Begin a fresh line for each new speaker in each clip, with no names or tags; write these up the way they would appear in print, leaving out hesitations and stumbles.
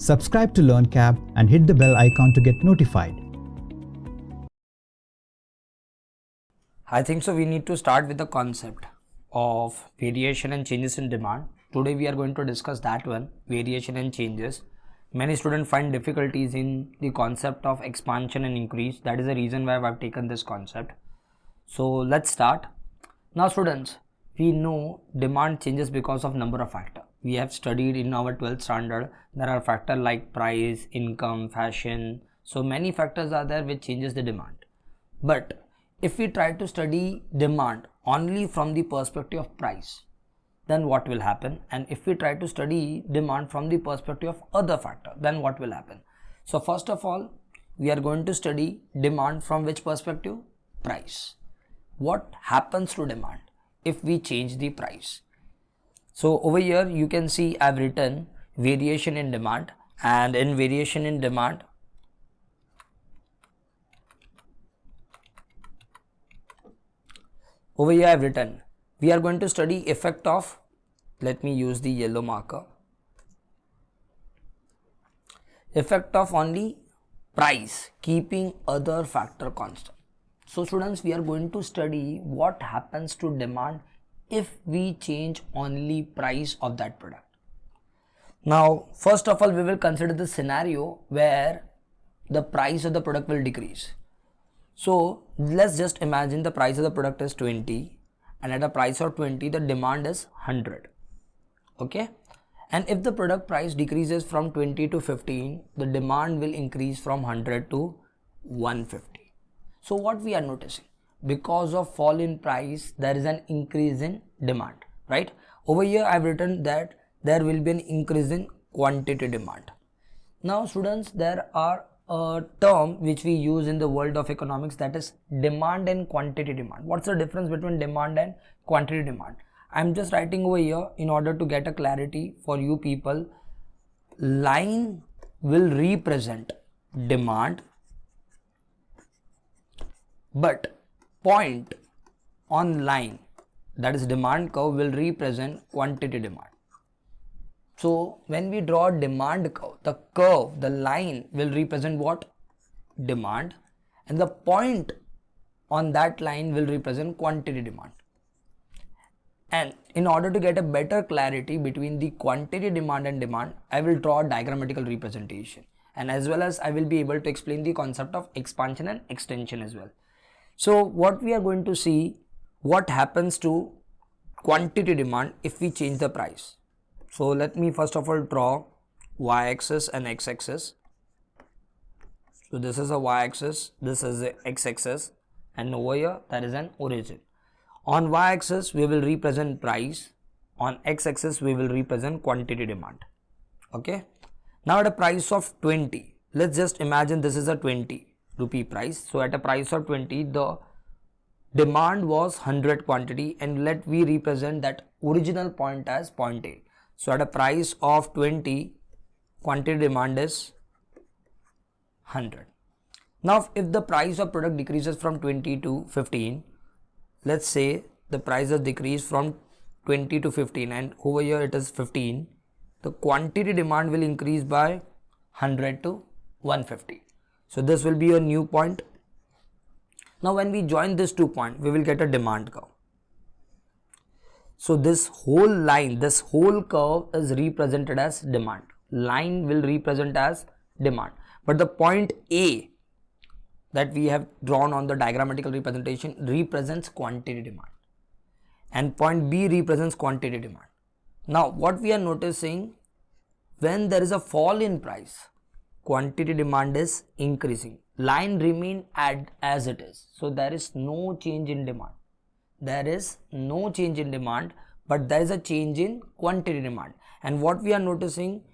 Subscribe to LearnCap and hit the bell icon to get notified.
I think so we need to start with the concept of variation and changes in demand. Today we are going to discuss that one, variation and changes. Many students find difficulties in the concept of expansion and increase. That is the reason why I've taken this concept. So let's start. Now students, we know demand changes because of number of factors. We have studied in our 12th standard, there are factors like price, income, fashion. So many factors are there which changes the demand. But if we try to study demand only from the perspective of price, then what will happen? And if we try to study demand from the perspective of other factor, then what will happen? So first of all, we are going to study demand from which perspective? Price. What happens to demand if we change the price? So over here you can see I've written variation in demand, and in variation in demand, over here I've written we are going to study effect of, let me use the yellow marker, effect of only price keeping other factor constant. So students, we are going to study what happens to demand if we change only price of that product. Now first of all we will consider the scenario where the price of the product will decrease. So let's just imagine the price of the product is 20 and at a price of 20 the demand is 100. Okay, and if the product price decreases from 20 to 15, the demand will increase from 100 to 150. So what we are noticing, because of fall in price there is an increase in demand, right? Over here I have written that there will be an increase in quantity demand. Now students, there are a term which we use in the world of economics, that is demand and quantity demand. What's the difference between demand and quantity demand? I'm just writing over here in order to get a clarity for you people. Line will represent demand, but point on line, that is demand curve, will represent quantity demand. So when we draw demand curve, the line will represent what? Demand, and the point on that line will represent quantity demand. And in order to get a better clarity between the quantity demand and demand, I will draw a diagrammatical representation, and as well as I will be able to explain the concept of expansion and extension as well. So what we are going to see, what happens to quantity demand if we change the price. So let me first of all draw y-axis and x-axis. So this is a y-axis, this is the x-axis, and over here there is an origin. On y-axis we will represent price, on x-axis we will represent quantity demand. Okay, now at a price of 20, let's just imagine this is a 20 rupee price. So at a price of 20, the demand was 100 quantity, and let we represent that original point as point A. So at a price of 20, quantity demand is 100. Now if the price of product decreases from 20 to 15, let's say the price has decreased from 20 to 15 and over here it is 15, the quantity demand will increase by 100 to 150. So this will be a new point. Now when we join these 2 points, we will get a demand curve. So this whole line, this whole curve is represented as demand. Line will represent as demand. But the point A that we have drawn on the diagrammatical representation represents quantity demand. And point B represents quantity demand. Now what we are noticing, when there is a fall in price, quantity demand is increasing. Line remain as it is. So there is no change in demand. There is no change in demand, but there is a change in quantity demand. And what we are noticing,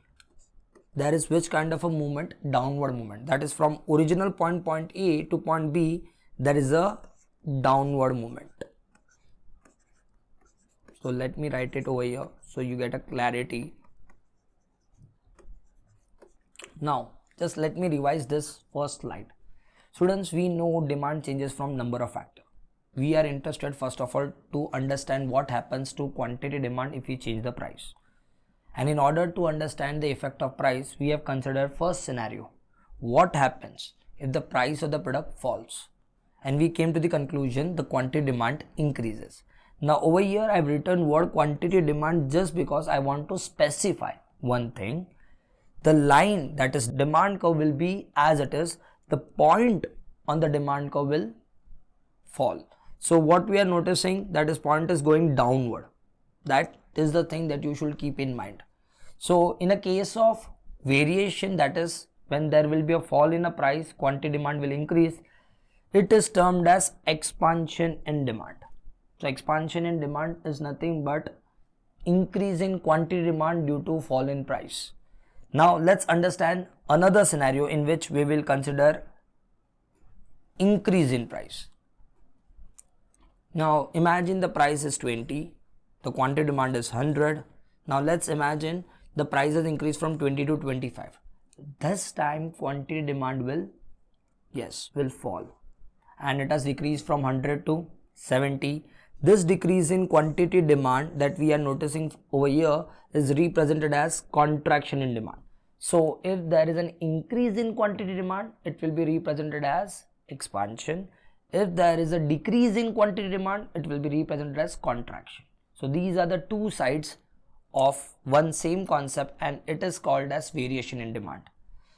there is which kind of a movement? Downward movement. That is from original point A to point B, there is a downward movement. So let me write it over here so you get a clarity. Now just let me revise this first slide. Students, we know demand changes from number of factors. We are interested first of all to understand what happens to quantity demand if we change the price. And in order to understand the effect of price, we have considered first scenario. What happens if the price of the product falls? And we came to the conclusion the quantity demand increases. Now over here I have written word quantity demand just because I want to specify one thing. The line, that is demand curve, will be as it is. The point on the demand curve will fall. So what we are noticing, that is point is going downward. That is the thing that you should keep in mind. So in a case of variation, that is when there will be a fall in a price, quantity demand will increase. It is termed as expansion in demand. So expansion in demand is nothing but increase in quantity demand due to fall in price. Now let's understand another scenario in which we will consider increase in price. Now imagine the price is 20, the quantity demand is 100. Now let's imagine the price has increased from 20 to 25. This time quantity demand will fall, and it has decreased from 100 to 70. This decrease in quantity demand that we are noticing over here is represented as contraction in demand. So if there is an increase in quantity demand, it will be represented as expansion. If there is a decrease in quantity demand, it will be represented as contraction. So these are the two sides of one same concept, and it is called as variation in demand.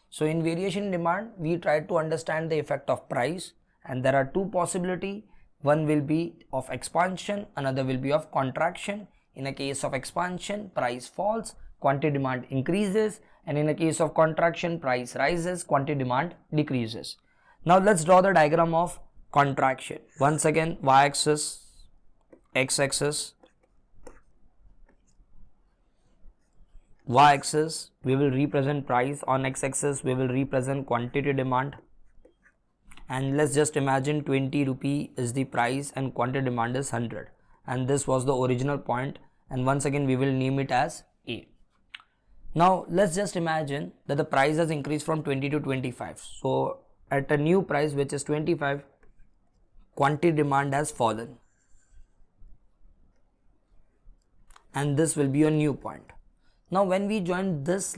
So in variation in demand, we try to understand the effect of price, and there are two possibilities. One will be of expansion, another will be of contraction. In a case of expansion, price falls, quantity demand increases, and in a case of contraction, price rises, quantity demand decreases. Now let's draw the diagram of contraction. Once again, y-axis, x-axis, y-axis we will represent price, on x-axis we will represent quantity demand. And let's just imagine 20 rupee is the price and quantity demand is 100, and this was the original point, and once again we will name it as A. Now let's just imagine that the price has increased from 20 to 25. So at a new price which is 25, quantity demand has fallen, and this will be a new point. Now when we join this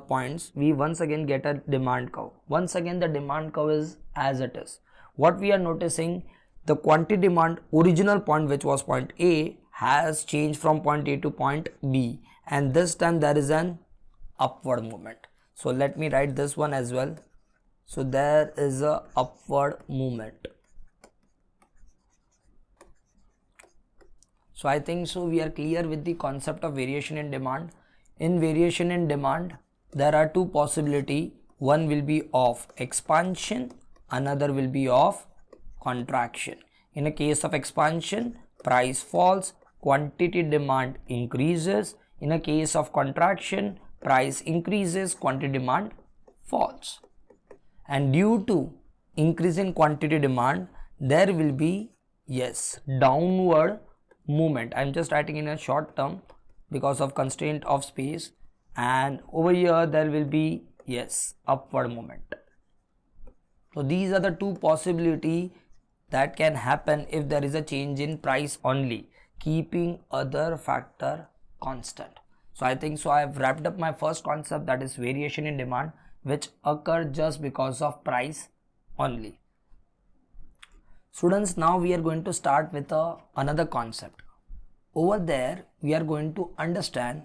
points, we once again get a demand curve. Once again the demand curve is as it is. What we are noticing, the quantity demand original point, which was point A, has changed from point A to point B, and this time there is an upward movement. So let me write this one as well. So there is a upward movement. So I think so we are clear with the concept of variation in demand. In variation in demand, there are two possibilities. One will be of expansion, another will be of contraction. In a case of expansion, price falls, quantity demand increases. In a case of contraction, price increases, quantity demand falls. And due to increase in quantity demand, there will be downward movement. I am just writing in a short term because of constraint of space, and over here there will be upward movement. So these are the two possibilities that can happen if there is a change in price only, keeping other factor constant. So I think so I have wrapped up my first concept, that is variation in demand, which occur just because of price only. Students, now we are going to start with another concept. Over there we are going to understand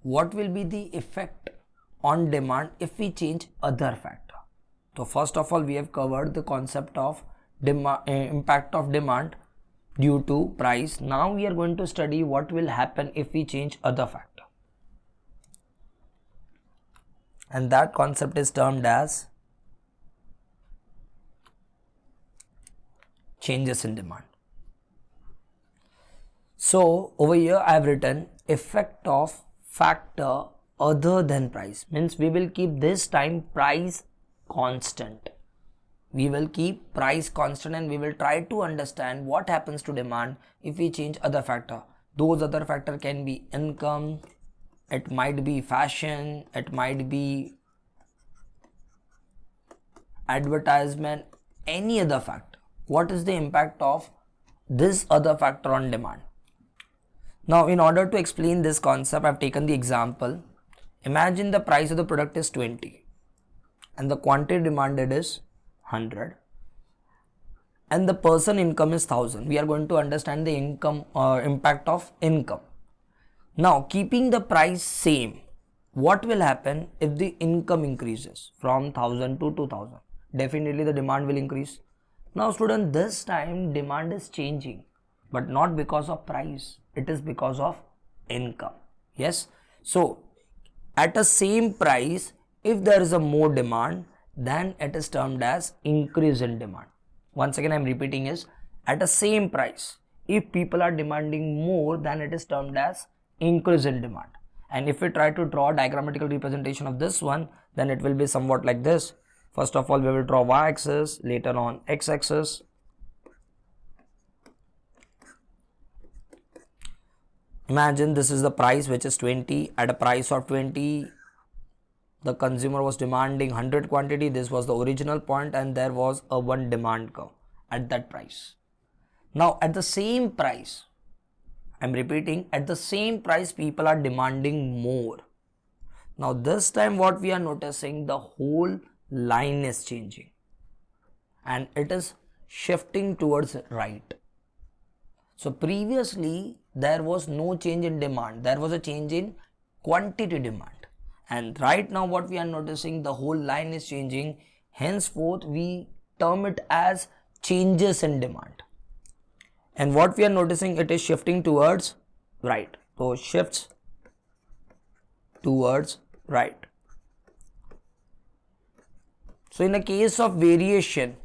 what will be the effect on demand if we change other factor. So first of all, we have covered the concept of impact of demand due to price. Now we are going to study what will happen if we change other factor, and that concept is termed as changes in demand. So over here I have written effect of factor other than price, means we will keep this time price constant. We will keep price constant, and we will try to understand what happens to demand if we change other factor. Those other factor can be income, it might be fashion, it might be advertisement, any other factor. What is the impact of this other factor on demand? Now in order to explain this concept, I have taken the example Imagine the price of the product is 20 and the quantity demanded is 100 and the person income is 1000. We are going to understand the income impact of income. Now keeping the price same, what will happen if the income increases from 1000 to 2000? Definitely the demand will increase. Now student, this time demand is changing, but not because of price, it is because of income. Yes, so at a same price, if there is a more demand, then it is termed as increase in demand. Once again I am repeating, is at a same price, if people are demanding more, then it is termed as increase in demand. And if we try to draw a diagrammatical representation of this one, then it will be somewhat like this. First of all, we will draw y-axis, later on x-axis. Imagine this is the price, which is 20. At a price of 20, the consumer was demanding 100 quantity. This was the original point and there was a one demand curve at that price. Now at the same price, I'm repeating, at the same price people are demanding more. Now this time what we are noticing, the whole line is changing and it is shifting towards right. So previously there was no change in demand, there was a change in quantity demand, and right now what we are noticing, the whole line is changing. Henceforth we term it as changes in demand, and what we are noticing, it is shifting towards right. So shifts towards right. So in the case of variation,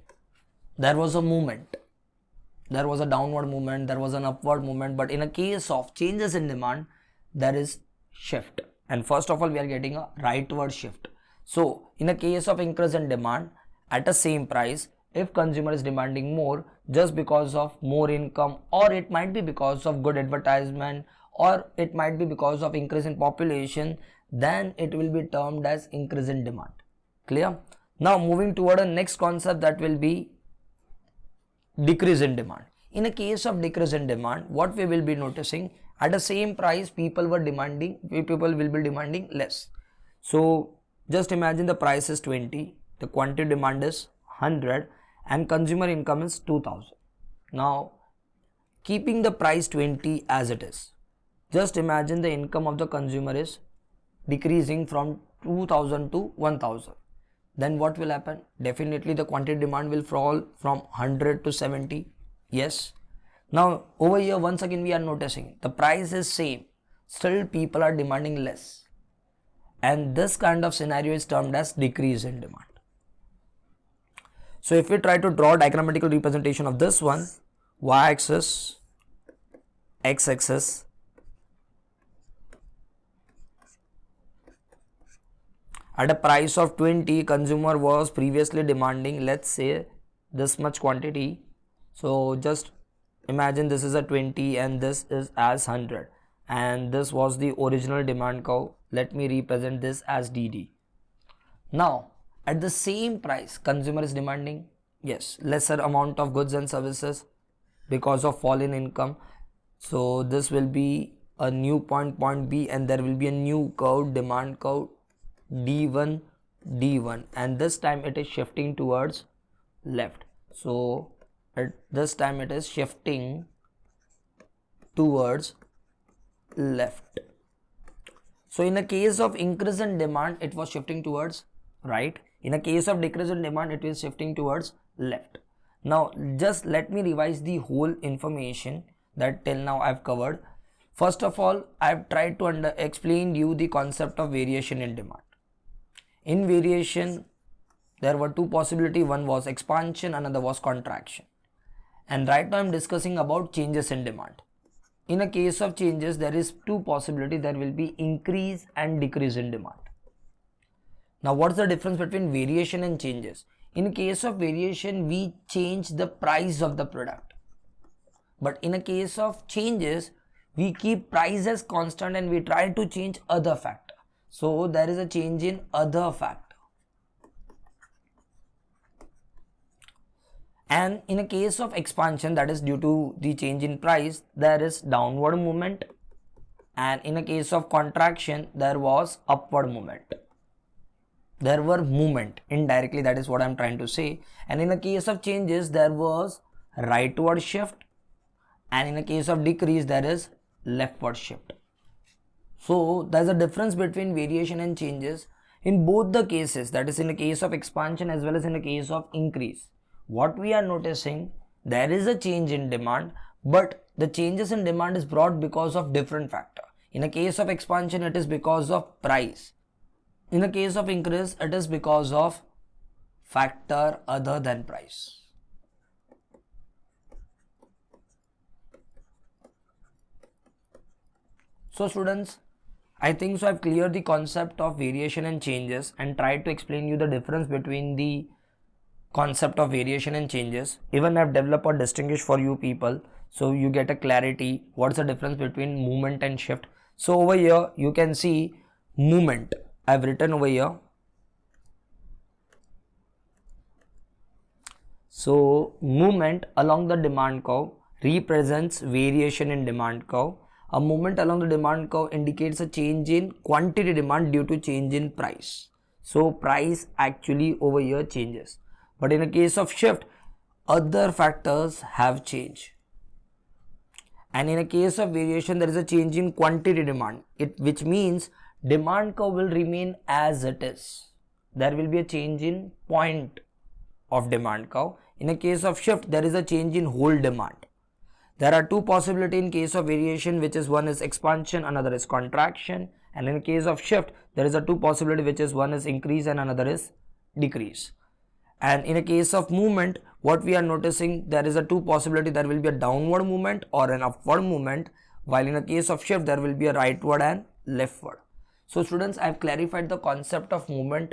there was a movement, there was a downward movement, there was an upward movement, but in a case of changes in demand, there is shift. And first of all, we are getting a rightward shift. So in a case of increase in demand at a same price, if consumer is demanding more just because of more income, or it might be because of good advertisement, or it might be because of increase in population, then it will be termed as increase in demand. Clear? Now moving toward a next concept, that will be decrease in demand. In a case of decrease in demand, what we will be noticing, at the same price people will be demanding less. So just imagine the price is 20, the quantity demand is 100 and consumer income is 2000. Now keeping the price 20 as it is, just imagine the income of the consumer is decreasing from 2000 to 1000. Then what will happen? Definitely the quantity demand will fall from 100 to 70. Yes. Now over here once again we are noticing the price is same, still people are demanding less, and this kind of scenario is termed as decrease in demand. So if we try to draw a diagrammatical representation of this one, y-axis, x-axis, at a price of 20, consumer was previously demanding, let's say, this much quantity. So just imagine this is a 20 and this is as 100, and this was the original demand curve. Let me represent this as DD. Now at the same price, consumer is demanding, yes, lesser amount of goods and services because of fall in income. So this will be a new point, point B, and there will be a new curve, demand curve D1, D1, and this time it is shifting towards left. So at this time it is shifting towards left. So in the case of increase in demand, it was shifting towards right. In a case of decrease in demand, it is shifting towards left. Now just let me revise the whole information that till now I have covered. First of all, I have tried to explain you the concept of variation in demand. In variation, there were two possibilities. One was expansion, another was contraction. And right now I am discussing about changes in demand. In a case of changes, there is two possibilities. There will be increase and decrease in demand. Now what's the difference between variation and changes? In case of variation, we change the price of the product. But in a case of changes, we keep price as constant and we try to change other factor. So there is a change in other factor. And in a case of expansion, that is due to the change in price, there is downward movement and in a case of contraction there was upward movement. There were movement indirectly, that is what I'm trying to say. And in a case of changes there was rightward shift, and in a case of decrease there is leftward shift. So there's a difference between variation and changes in both the cases, that is in the case of expansion as well as in the case of increase. What we are noticing, there is a change in demand, but the changes in demand is brought because of different factor. In a case of expansion it is because of price. In the case of increase it is because of factor other than price. So students, I think so I've cleared the concept of variation and changes and tried to explain you the difference between the concept of variation and changes. Even I've developed or distinguished for you people so you get a clarity what's the difference between movement and shift. So over here you can see movement. I've written over here. So movement along the demand curve represents variation in demand curve. A movement along the demand curve indicates a change in quantity demand due to change in price. So price actually over here changes. But in a case of shift, other factors have changed. And in a case of variation, there is a change in quantity demand, which means demand curve will remain as it is. There will be a change in point of demand curve. In a case of shift, there is a change in whole demand. There are two possibilities in case of variation, which is one is expansion, another is contraction. And in case of shift, there is a two possibility, which is one is increase and another is decrease. And in a case of movement, what we are noticing, there is a two possibility, there will be a downward movement or an upward movement, while in a case of shift, there will be a rightward and leftward. So students, I have clarified the concept of movement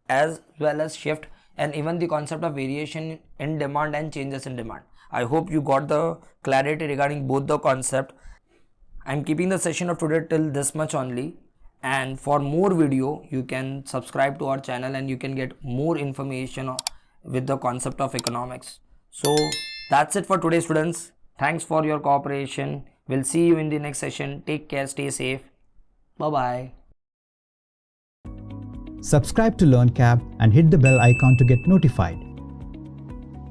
as well as shift, and even the concept of variation in demand and changes in demand. I hope you got the clarity regarding both the concept. I am keeping the session of today till this much only, and for more video you can subscribe to our channel and you can get more information with the concept of economics. So that's it for today students. Thanks for your cooperation. We'll see you in the next session. Take care, stay safe. Bye bye.
Subscribe to LearnCap and hit the bell icon to get notified.